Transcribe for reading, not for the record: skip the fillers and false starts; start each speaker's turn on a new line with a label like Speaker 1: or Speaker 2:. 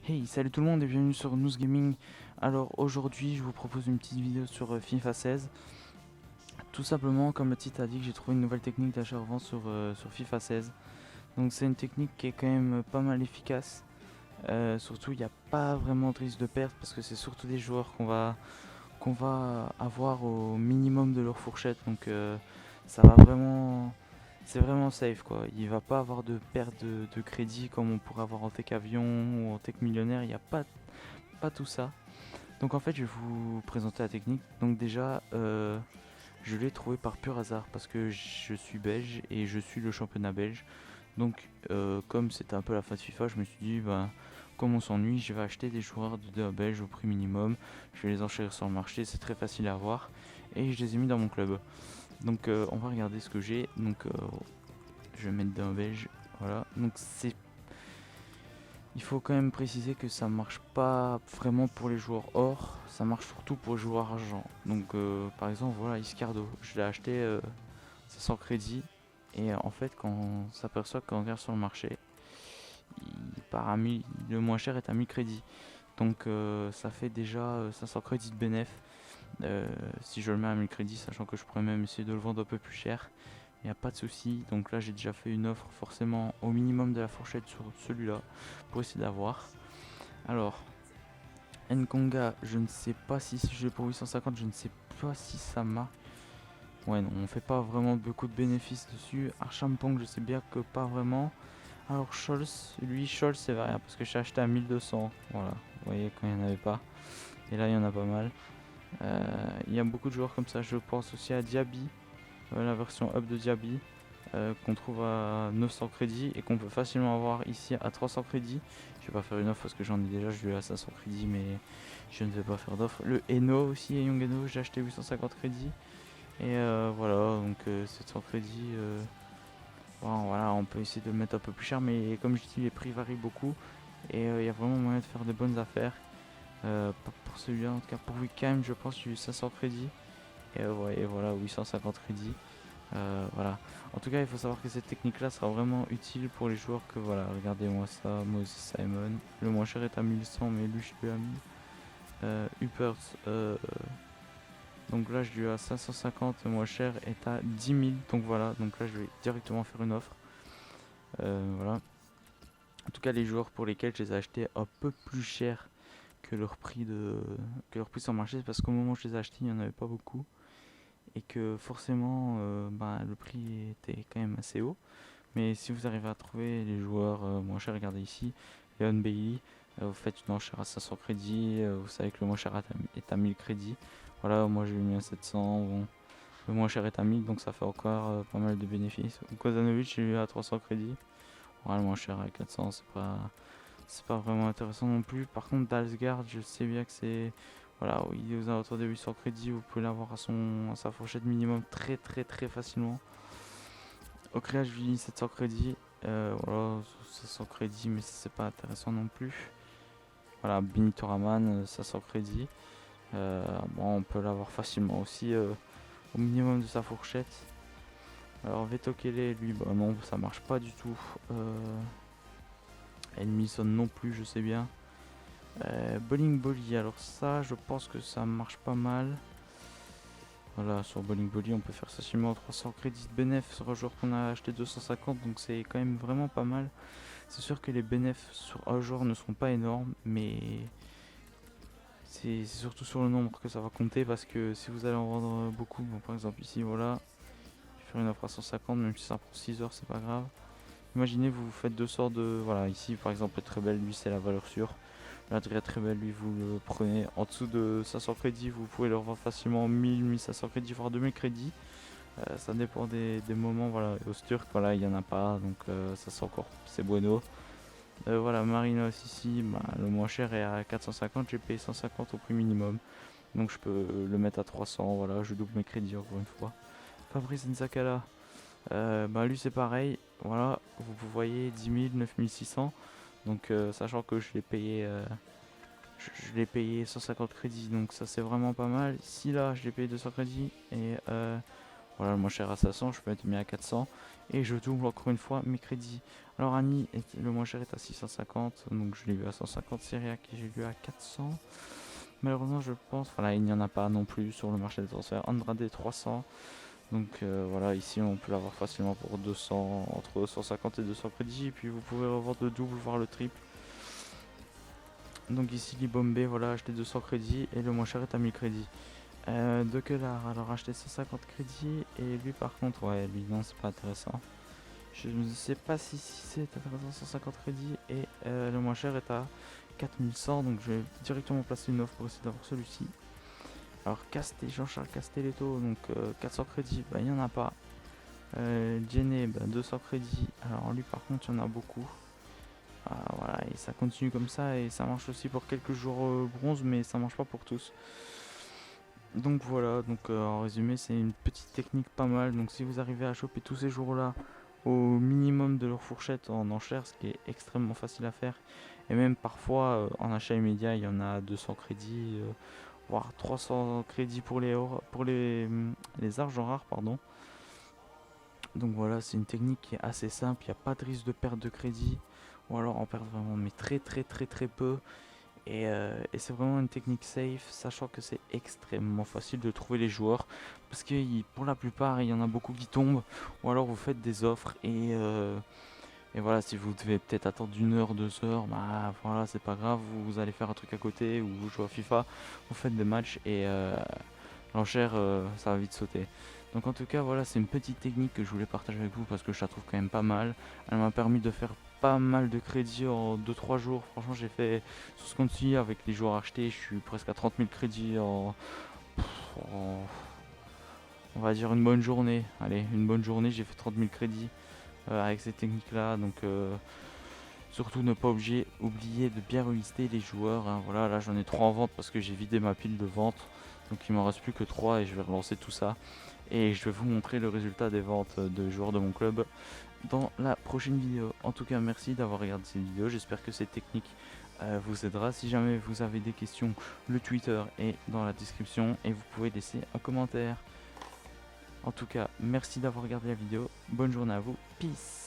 Speaker 1: Hey, salut tout le monde et bienvenue sur Nous Gaming. Alors aujourd'hui, je vous propose une petite vidéo sur FIFA 16. Tout simplement, comme le titre a dit, que j'ai trouvé une nouvelle technique d'achat-revente sur FIFA 16. Donc c'est une technique qui est quand même pas mal efficace. Surtout, il n'y a pas vraiment de risque de perte parce que c'est surtout des joueurs qu'on va avoir au minimum de leur fourchette. Donc ça va vraiment, c'est vraiment safe quoi. Il va pas avoir de perte de crédit comme on pourrait avoir en tech avion ou en tech millionnaire. Il n'y a pas tout ça. Donc en fait, je vais vous présenter la technique. Donc déjà, je l'ai trouvé par pur hasard parce que je suis belge et je suis le championnat belge. Donc comme c'était un peu la fin de FIFA, je me suis dit, bah, comme on s'ennuie, je vais acheter des joueurs de 2 belge au prix minimum. Je vais les enchérir sur le marché, c'est très facile à avoir. Et je les ai mis dans mon club. Donc on va regarder ce que j'ai. Donc je vais mettre d'un belge. Voilà. Donc c'est il faut quand même préciser que ça marche pas vraiment pour les joueurs or, ça marche surtout pour les joueurs argent. Donc par exemple voilà Iscardo, je l'ai acheté 500 crédits et en fait quand on s'aperçoit qu'on regarde sur le marché, il part à 1000, le moins cher est à 1000 crédits. Donc ça fait déjà 500 crédits de bénéf si je le mets à 1000 crédits, sachant que je pourrais même essayer de le vendre un peu plus cher. Il n'y a pas de souci, donc là j'ai déjà fait une offre forcément au minimum de la fourchette sur celui-là pour essayer d'avoir. Alors, Nkonga, je ne sais pas si je l'ai pour 850, je ne sais pas si ça m'a. Ouais, non, on fait pas vraiment beaucoup de bénéfices dessus. Archampong, je sais bien que pas vraiment. Alors, Scholz, lui, Scholz, c'est variable parce que j'ai acheté à 1200. Voilà, vous voyez, quand il n'y en avait pas. Et là, il y en a pas mal. Il y a beaucoup de joueurs comme ça. Je pense aussi à Diaby, la version up de Diaby, qu'on trouve à 900 crédits et qu'on peut facilement avoir ici à 300 crédits. Je vais pas faire une offre parce que j'en ai déjà, je l'ai à 500 crédits, mais je ne vais pas faire d'offre. Le Eno aussi, Young Eno, j'ai acheté 850 crédits. Et voilà, donc 700 crédits. Bon, voilà, on peut essayer de le mettre un peu plus cher, mais comme je dis, les prix varient beaucoup. Et il y a vraiment moyen de faire de bonnes affaires. Pas pour celui-là, en tout cas pour Wickham, je pense que j'ai eu 500 crédits. Et ouais, et voilà, 850 crédits. Voilà. En tout cas, il faut savoir que cette technique-là sera vraiment utile pour les joueurs que voilà. Regardez-moi ça, Moses Simon. Le moins cher est à 1100, mais lui je lui ai mis. Huppert, donc là je lui ai à 550, le moins cher est à 10 000. Donc voilà, donc là je vais directement faire une offre. Voilà. En tout cas, les joueurs pour lesquels je les ai achetés un peu plus cher que leur prix que leur prix sur le marché, c'est parce qu'au moment où je les ai achetés, il n'y en avait pas beaucoup. Et que forcément, bah, le prix était quand même assez haut. Mais si vous arrivez à trouver les joueurs moins chers, regardez ici, Leon Bailey, vous faites une enchère à 500 crédits, vous savez que le moins cher est à 1000 crédits. Voilà, moi j'ai mis à 700, bon, le moins cher est à 1000, donc ça fait encore pas mal de bénéfices. Kozanovic, j'ai eu à 300 crédits, voilà, le moins cher à 400, c'est pas vraiment intéressant non plus. Par contre, Dalsgaard, je sais bien que c'est. Voilà, il est aux alentours de 800 crédits, vous pouvez l'avoir à sa fourchette minimum très très très facilement. Au créage, je lui dis 700 crédits. Voilà, 500 crédits, mais c'est pas intéressant non plus. Voilà, Benito Raman, 500 crédits. Bon, on peut l'avoir facilement aussi au minimum de sa fourchette. Alors, Vetokele, lui, bah non, ça marche pas du tout. Edmilson non plus, je sais bien. Bowling Bolly, alors ça, je pense que ça marche pas mal. Voilà, sur Bowling Bolly, on peut faire facilement 300 crédits de bénéf sur un joueur qu'on a acheté 250, donc c'est quand même vraiment pas mal. C'est sûr que les bénéfices sur un joueur ne seront pas énormes, mais c'est surtout sur le nombre que ça va compter parce que si vous allez en vendre beaucoup, bon, par exemple ici, voilà, je vais faire une offre à 150, même si ça prend 6 heures, c'est pas grave. Imaginez, vous faites deux sortes de. Voilà, ici par exemple, le très belle, lui, c'est la valeur sûre. La très belle, lui, vous le prenez en dessous de 500 crédits, vous pouvez le revendre facilement 1000, 1500 crédits, voire 2000 crédits. Ça dépend des moments, voilà. Au Sturk, voilà, il n'y en a pas, donc ça c'est encore, c'est bueno. Voilà, Marinos ici, bah, le moins cher est à 450, j'ai payé 150 au prix minimum. Donc je peux le mettre à 300, voilà, je double mes crédits encore une fois. Fabrice Nzakala, bah lui c'est pareil, voilà, vous voyez 10 000, 9600. Donc sachant que je l'ai payé 150 crédits, donc ça c'est vraiment pas mal. Si là je l'ai payé 200 crédits et voilà, le moins cher à 500, je peux être mis à 400. et je double encore une fois mes crédits. Alors Annie, le moins cher est à 650, donc je l'ai eu à 150, Syriac j'ai eu à 400. Malheureusement je pense, voilà, il n'y en a pas non plus sur le marché des transferts. Andrade 300, donc voilà, ici on peut l'avoir facilement pour 200, entre 150 et 200 crédits, et puis vous pouvez revoir le double, voire le triple. Donc ici Libombé, voilà, acheter 200 crédits et le moins cher est à 1000 crédits. De Kelar, alors acheter 150 crédits et lui par contre, ouais, lui non, c'est pas intéressant. Je ne sais pas si c'est intéressant, 150 crédits et le moins cher est à 4100, donc je vais directement placer une offre pour essayer d'avoir celui-ci. Alors Jean-Charles Castelletto, donc 400 crédits, bah il n'y en a pas. Jenny, 200 crédits, alors lui par contre il y en a beaucoup. Voilà, et ça continue comme ça et ça marche aussi pour quelques jours bronze, mais ça marche pas pour tous. Donc voilà, donc en résumé c'est une petite technique pas mal. Donc si vous arrivez à choper tous ces jours là au minimum de leur fourchette en enchère, ce qui est extrêmement facile à faire, et même parfois en achat immédiat il y en a 200 crédits, voire 300 crédits pour les argents rares, pardon. Donc voilà, c'est une technique qui est assez simple, il n'y a pas de risque de perte de crédit, ou alors en perdre vraiment, mais très peu. Et c'est vraiment une technique safe, sachant que c'est extrêmement facile de trouver les joueurs, parce que pour la plupart, il y en a beaucoup qui tombent, ou alors vous faites des offres, et voilà, si vous devez peut-être attendre 1 heure, 2 heures, bah voilà, c'est pas grave, vous allez faire un truc à côté, ou vous jouez à FIFA, vous faites des matchs, et l'enchère, ça va vite sauter. Donc en tout cas, voilà, c'est une petite technique que je voulais partager avec vous, parce que je la trouve quand même pas mal. Elle m'a permis de faire pas mal de crédits en 2-3 jours. Franchement, j'ai fait sur ce compte-ci avec les joueurs achetés, je suis presque à 30 000 crédits en- on va dire une bonne journée. Allez, une bonne journée, j'ai fait 30 000 crédits avec ces techniques-là. Donc surtout ne pas oublier de bien relister les joueurs, hein. Voilà, là j'en ai 3 en vente parce que j'ai vidé ma pile de vente. Donc il m'en reste plus que 3 et je vais relancer tout ça. Et je vais vous montrer le résultat des ventes de joueurs de mon club dans la prochaine vidéo. En tout cas, merci d'avoir regardé cette vidéo. J'espère que cette technique vous aidera. Si jamais vous avez des questions, le Twitter est dans la description et vous pouvez laisser un commentaire. En tout cas, merci d'avoir regardé la vidéo. Bonne journée à vous. Peace.